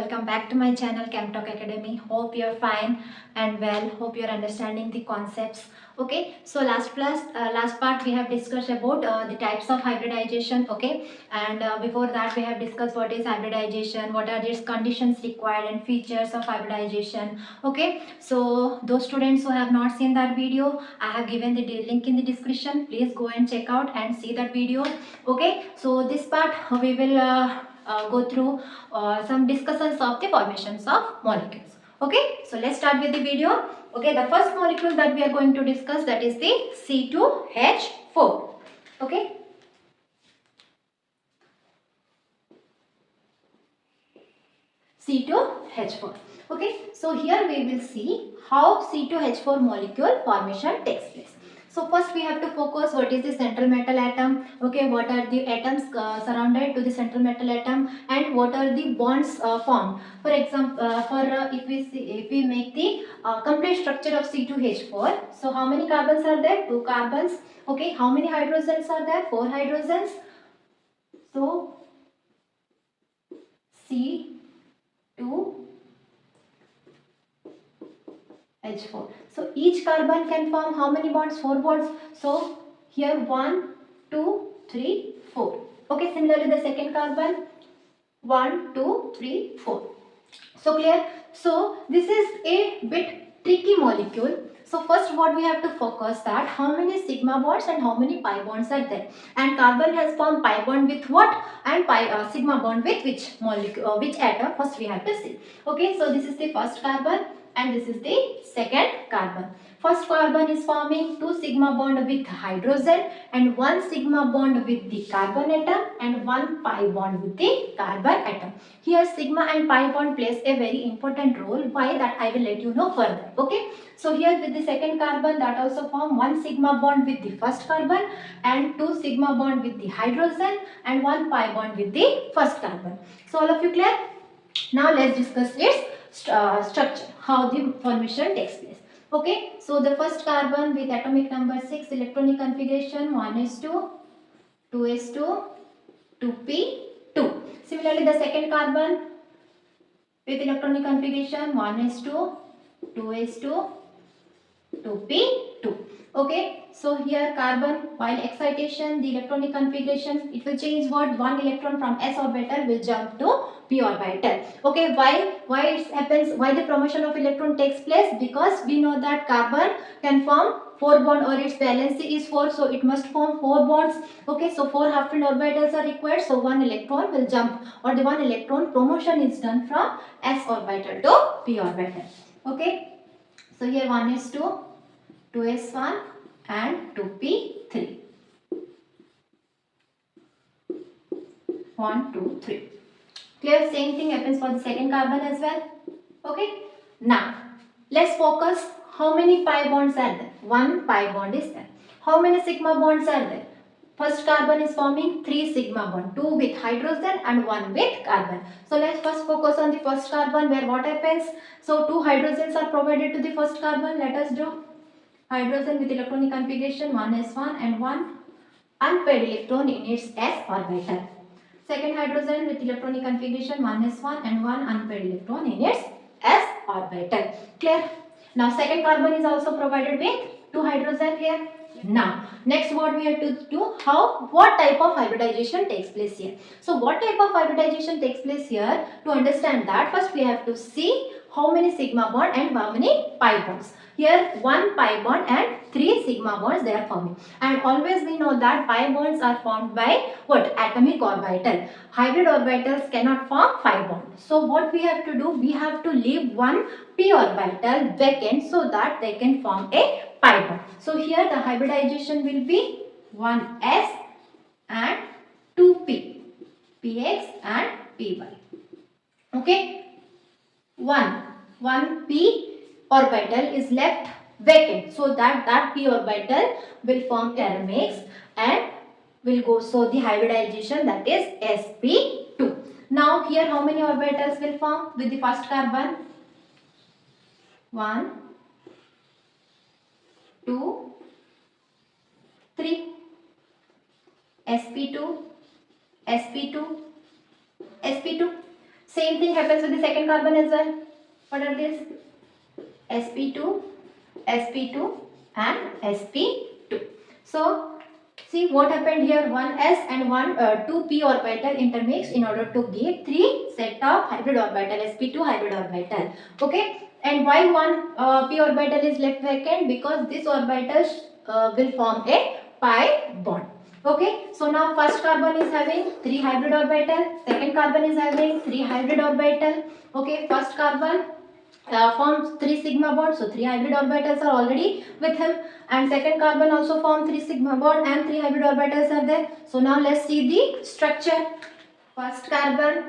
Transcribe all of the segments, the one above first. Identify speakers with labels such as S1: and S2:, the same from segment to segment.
S1: welcome back to my channel Chemtalk Academy. Hope you're fine and well. Hope you're understanding the concepts. Okay, so last part we have discussed about the types of hybridization. Okay, and before that we have discussed what is hybridization, what are its conditions required and features of hybridization. Okay, so those students who have not seen that video, I have given the link in the description. Please go and check out and see that video. Okay, so this part we will go through some discussions of the formations of molecules. Okay, so let's start with the video. Okay, the first molecule that we are going to discuss, that is the C2H4. Okay, C2H4. Okay, so here we will see how C2H4 molecule formation takes place. So first we have to focus what is the central metal atom. Okay, what are the atoms surrounded to the central metal atom and what are the bonds formed. For example, if we make the complete structure of C2H4, so how many carbons are there? 2 carbons. Okay, how many hydrogens are there? 4 hydrogens. So C2H4. So each carbon can form how many bonds? 4 bonds. So here 1, 2, 3, 4. Okay, similarly the second carbon 1, 2, 3, 4. So clear? So this is a bit tricky molecule. So first what we have to focus that how many sigma bonds and how many pi bonds are there. And carbon has formed pi bond with what and sigma bond with which molecule, which atom? First we have to see. Okay, so this is the first carbon and this is the second carbon. First carbon is forming 2 sigma bond with hydrogen and 1 sigma bond with the carbon atom and 1 pi bond with the carbon atom. Here sigma and pi bond plays a very important role. Why, that I will let you know further. Okay, so here with the second carbon, that also form 1 sigma bond with the first carbon and 2 sigma bond with the hydrogen and 1 pi bond with the first carbon. So all of you clear? Now let's discuss its structure, how the formation takes place. Okay, so the first carbon with atomic number 6, electronic configuration 1s2, 2s2, 2p2. Similarly, the second carbon with electronic configuration 1s2, 2s2, 2p2. Okay, so here carbon, while excitation, the electronic configuration, it will change what? One electron from s orbital will jump to p orbital. Okay, why it happens, why the promotion of electron takes place? Because we know that carbon can form 4 bond, or its valency is 4, so it must form 4 bonds. Okay, so 4 half filled orbitals are required, so 1 electron will jump, or the 1 electron promotion is done from s orbital to p orbital. Okay, so here 1s2, 2s1 and 2p3. 1, 2, 3. Clear? Same thing happens for the second carbon as well. Okay. Now, let's focus how many pi bonds are there. 1 pi bond is there. How many sigma bonds are there? First carbon is forming 3 sigma bond, 2 with hydrogen and 1 with carbon. So let's first focus on the first carbon, where what happens? So 2 hydrogens are provided to the first carbon. Let us do hydrogen with electronic configuration 1s1 and 1 unpaired electron in its s orbital. Second hydrogen with electronic configuration 1s1 and 1 unpaired electron in its s orbital. Clear? Now second carbon is also provided with 2 hydrogen here. Now next what we have to do, what type of hybridization takes place here. So what type of hybridization takes place here? To understand that, first we have to see how many sigma bond and how many pi bonds. Here 1 pi bond and 3 sigma bonds they are forming. And always we know that pi bonds are formed by what? Atomic orbital. Hybrid orbitals cannot form pi bond. So what we have to do? We have to leave 1 p orbital vacant so that they can form a pi bond. So here the hybridization will be 1s and 2p. px and py. Okay. 1p orbital is left vacant, so that p orbital will form pair mix and will go, so the hybridization, that is sp2. Now here how many orbitals will form with the first carbon? 1, 2, 3, sp2, sp2, sp2. Same thing happens with the second carbon as well. What are these? sp2, sp2 and sp2. So see what happened here, one s and two p orbital intermixed in order to give three set of hybrid orbital, sp2 hybrid orbital. Okay, and why one p orbital is left vacant? Because this orbital will form a pi bond. Okay, so now first carbon is having 3 hybrid orbital, second carbon is having 3 hybrid orbital. Okay, first carbon forms 3 sigma bonds, so 3 hybrid orbitals are already with him, and second carbon also forms 3 sigma bond and 3 hybrid orbitals are there. So now let's see the structure. First carbon,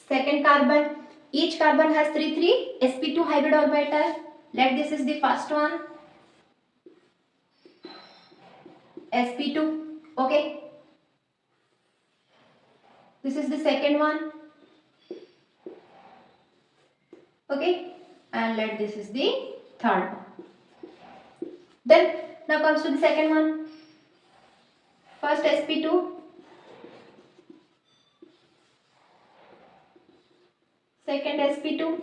S1: second carbon, each carbon has 3 sp2 hybrid orbital. Let this is the first one, sp2. Okay, this is the second one. Okay, and let this is the third one. Then now comes to the second one. First sp2, second sp2,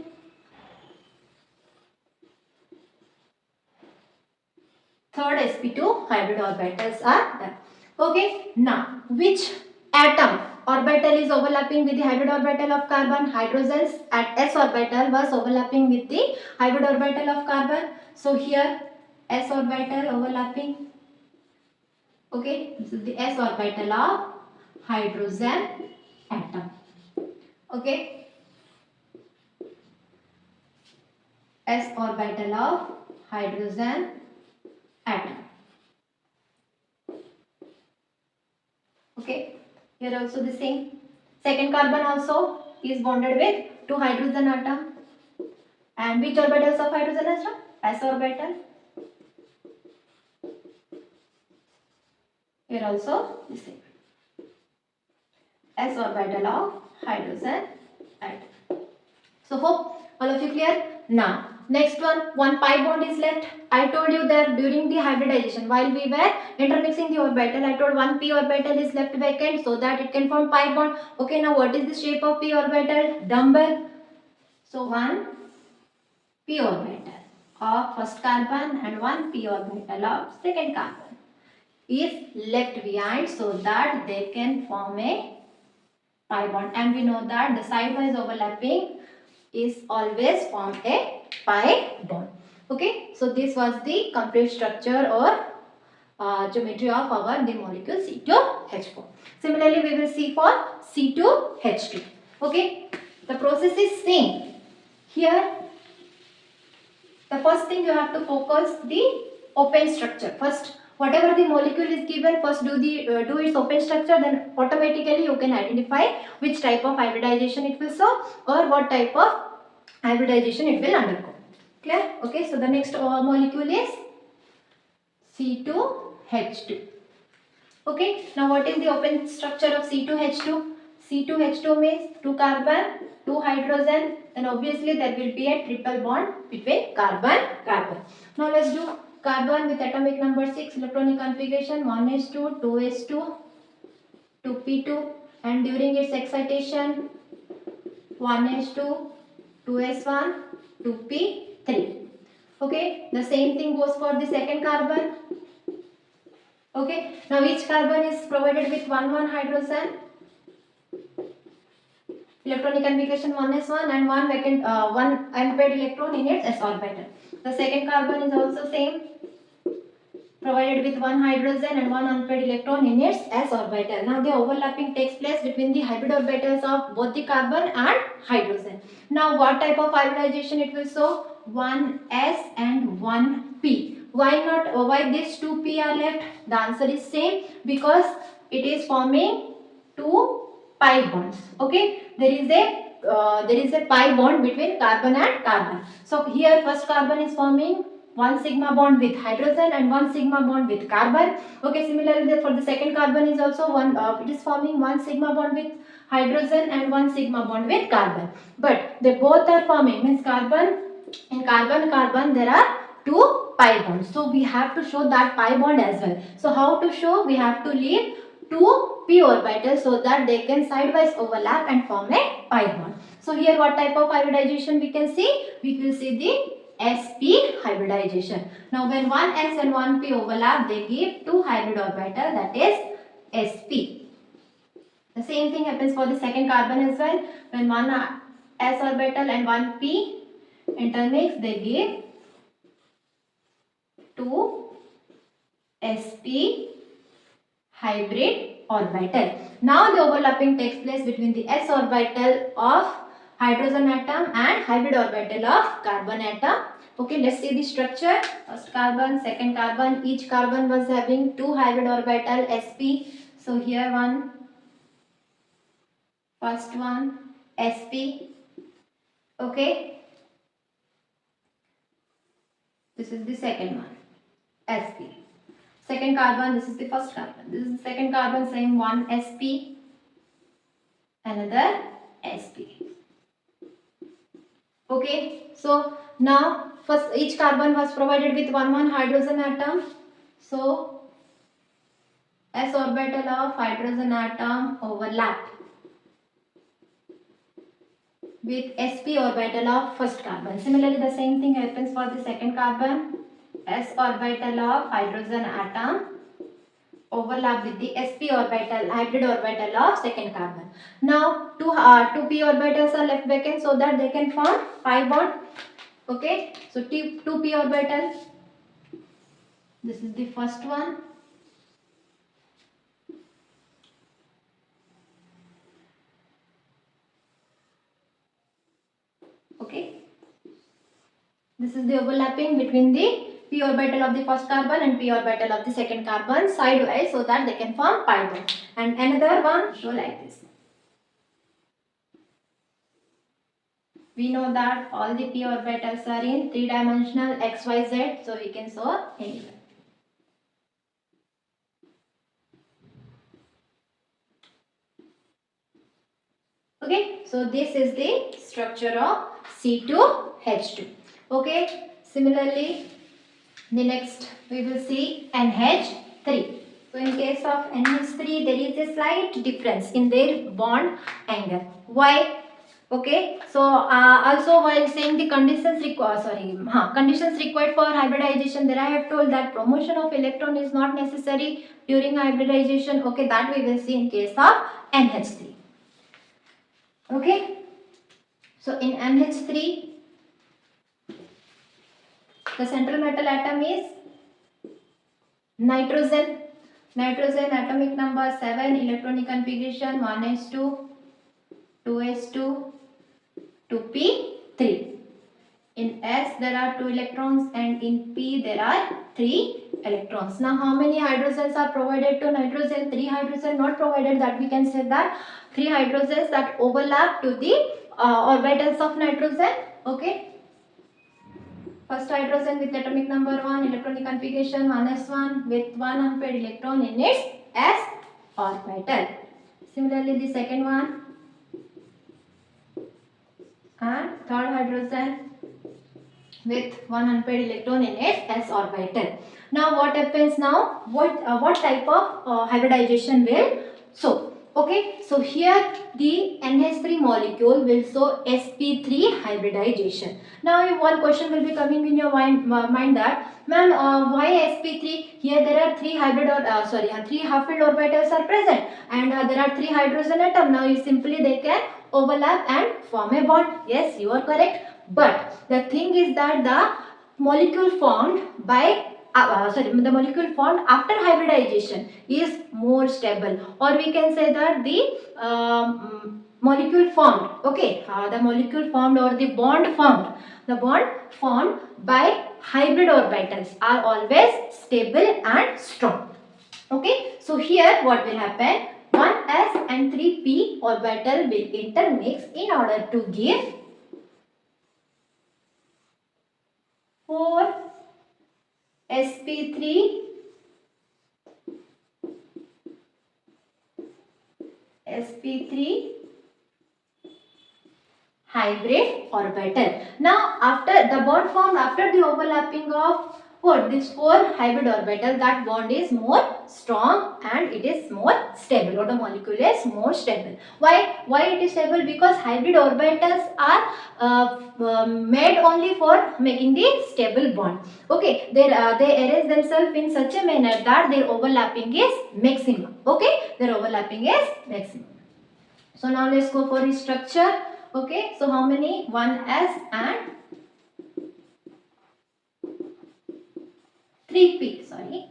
S1: third sp2 hybrid orbitals are done. Okay, now which atom orbital is overlapping with the hybrid orbital of carbon? Hydrogens at s orbital was overlapping with the hybrid orbital of carbon. So here s orbital overlapping. Okay, this is the s orbital of hydrogen atom. Okay, s orbital of hydrogen atom. Okay, here also the same. Second carbon also is bonded with 2 hydrogen atom. And which orbitals of hydrogen atom? S orbital. Here also the same. S orbital of hydrogen atom. So hope all of you clear. Now next one pi bond is left. I told you that during the hybridization, while we were intermixing the orbital, I told one p orbital is left vacant so that it can form pi bond. Okay, now what is the shape of p orbital? Dumbbell. So one p orbital of first carbon and one p orbital of second carbon is left behind so that they can form a pi bond, and we know that the sidewise overlapping is always form a pi bond. Okay, so this was the complete structure or geometry of our the molecule C2H4. Similarly, we will see for C2H2. Okay, the process is same. Here, the first thing you have to focus the open structure. First, whatever the molecule is given, first do its open structure, then automatically you can identify which type of hybridization it will show or what type of hybridization it will undergo. Clear? Okay, so the next molecule is C2H2. Okay, now what is the open structure of C2H2? C2H2 means 2 carbon, 2 hydrogen, then obviously there will be a triple bond between carbon. Now let's do carbon with atomic number 6, electronic configuration 1s2, 2s2, 2p2, and during its excitation 1s2, 2s1, 2p3. Okay, the same thing goes for the second carbon. Okay, now each carbon is provided with 1 hydrogen, electronic configuration 1s1 and one unpaired electron in its s orbital. The second carbon is also same, provided with 1 hydrogen and 1 unpaired electron in its s orbital. Now the overlapping takes place between the hybrid orbitals of both the carbon and hydrogen. Now what type of hybridization it will show? 1s and 1p. Why these 2p are left? The answer is same, because it is forming 2 pi bonds. Okay, there is a pi bond between carbon and carbon. So here first carbon is forming 1 sigma bond with hydrogen and 1 sigma bond with carbon. Okay, similarly for the second carbon is also it is forming 1 sigma bond with hydrogen and 1 sigma bond with carbon. But they both are forming, means in carbon there are 2 pi bonds. So we have to show that pi bond as well. So how to show? We have to leave 2 p orbitals so that they can sidewise overlap and form a pi bond. So here what type of hybridization we can see? We will see the sp hybridization. Now when one s and one p overlap, they give two hybrid orbital, that is sp. The same thing happens for the second carbon as well. When one s orbital and one p intermix, they give two sp hybrid orbital. Now the overlapping takes place between the s orbital of hydrogen atom and hybrid orbital of carbon atom. Okay, let's see the structure. First carbon, second carbon, each carbon was having two hybrid orbital sp. So here one, first one sp. Okay, this is the second one sp. Second carbon, this is the first carbon, this is the second carbon, same one sp, another sp. Okay, so now first each carbon was provided with one hydrogen atom. So s orbital of hydrogen atom overlap with sp orbital of first carbon. Similarly, the same thing happens for the second carbon. S orbital of hydrogen atom overlap with the sp orbital, hybrid orbital of second carbon. Now two p orbitals are left vacant so that they can form pi bond. Okay, so two p orbital. This is the first one. Okay, this is the overlapping between the p orbital of the first carbon and p orbital of the second carbon sidewise so that they can form pi bond. And another one show like this. We know that all the p orbitals are in three-dimensional xyz, so we can show anywhere. Okay, so this is the structure of C2H2. Okay, similarly, the next we will see NH3. So in case of NH3, there is a slight difference in their bond angle. Why? Okay, so also while saying the conditions required for hybridization, there I have told that promotion of electron is not necessary during hybridization. Okay, that we will see in case of NH3. Okay, so in NH3, the central metal atom is nitrogen. Nitrogen atomic number 7, electronic configuration 1s2, 2s2, 2p3. In S there are 2 electrons and in P there are 3 electrons. Now how many hydrogens are provided to nitrogen? 3 hydrogens not provided, that we can say that 3 hydrogens that overlap to the orbitals of nitrogen. Okay. First hydrogen with atomic number 1, electronic configuration 1s1 with 1 unpaired electron in its s orbital. Similarly the second one and third hydrogen with 1 unpaired electron in its s orbital. Now what happens now? What type of hybridization will show? Okay, so here the NH3 molecule will show sp3 hybridization. Now if one question will be coming in your mind that ma'am, why sp3? Here there are 3 hybrid or 3 half-filled orbitals are present and there are 3 hydrogen atoms. Now you simply they can overlap and form a bond. Yes, you are correct. But the thing is that the molecule formed by the molecule formed after hybridization is more stable, or we can say that the molecule formed, okay, the molecule formed or the bond formed by hybrid orbitals are always stable and strong. Okay, so here what will happen? 1s and 3p orbital will intermix in order to give 4 sp3 hybrid orbital. Now after the bond formed after the overlapping of what? This 4 hybrid orbital, that bond is more strong and it is more stable, or the molecule is more stable. Why it is stable? Because hybrid orbitals are made only for making the stable bond. Okay, they arrange themselves in such a manner that their overlapping is maximum. Okay, their overlapping is maximum. So now let's go for its structure. Okay, so how many? 1s and 3p, sorry,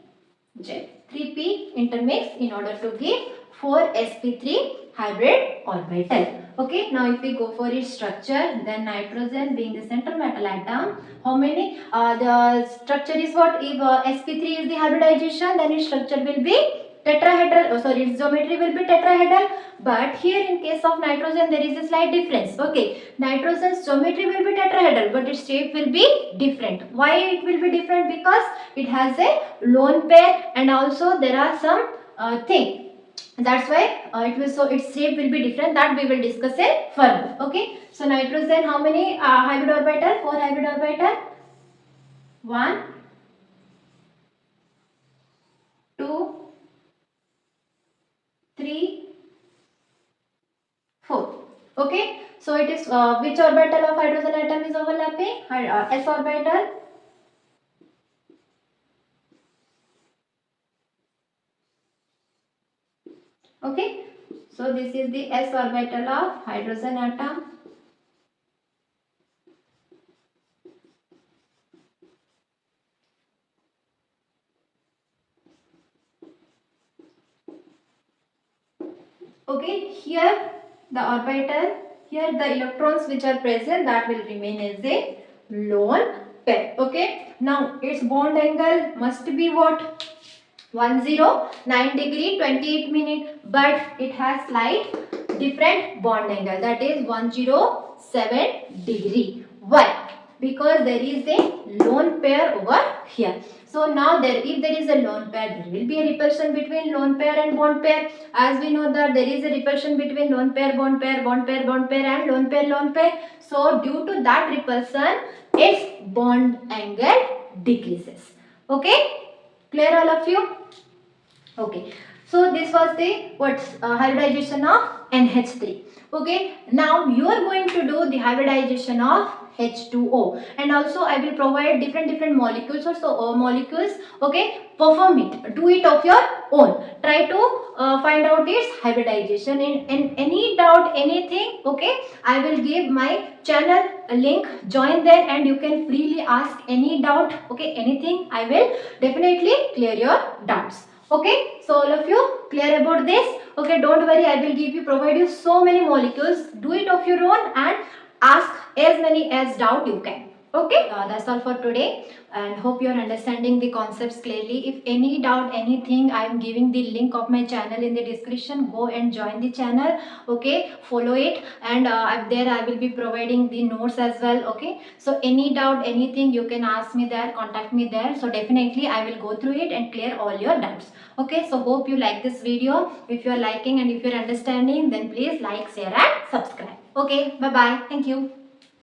S1: J. 3p intermix in order to give 4sp3 hybrid orbital. Okay, now if we go for its structure, then nitrogen being the central metal atom, how many? The structure is what? If sp3 is the hybridization, then its structure will be tetrahedral. Oh, sorry, its geometry will be tetrahedral. But here in case of nitrogen, there is a slight difference. Okay, nitrogen's geometry will be tetrahedral, but its shape will be different. Why it will be different? Because it has a lone pair, and also there are some thing. That's why its shape will be different. That we will discuss it further. Okay. So nitrogen, how many hybrid orbital? 4 hybrid orbital. 1, 2, 3, 4. Okay. So it is which orbital of hydrogen atom is overlapping? S orbital. Okay. So this is the s orbital of hydrogen atom. Okay, here the orbital, here the electrons which are present, that will remain as a lone pair. Okay, now its bond angle must be what? 109 degree 28 minute, but it has slight different bond angle, that is 107 degree. Why? Because there is a lone pair over here. So now if there is a lone pair, there will be a repulsion between lone pair and bond pair. As we know that there is a repulsion between lone pair, bond pair, bond pair, bond pair, and lone pair. So due to that repulsion, its bond angle decreases. Okay, clear all of you? Okay, so this was the hybridization of NH3. Okay, now you are going to do the hybridization of H2O, and also I will provide different molecules or molecules. Okay, perform it, do it of your own. Try to find out its hybridization. In any doubt, anything, okay, I will give my channel a link. Join there and you can freely ask any doubt. Okay, anything, I will definitely clear your doubts. Okay, so all of you clear about this? Okay, don't worry, I will provide you so many molecules. Do it of your own and ask as many as doubt you can. Okay, that's all for today, and hope you are understanding the concepts clearly. If any doubt, anything, I am giving the link of my channel in the description. Go and join the channel. Okay, follow it, and there I will be providing the notes as well. Okay, so any doubt, anything, you can ask me there, contact me there. So definitely I will go through it and clear all your doubts. Okay, so hope you like this video. If you are liking and if you are understanding, then please like, share and subscribe. Okay, bye bye. Thank you.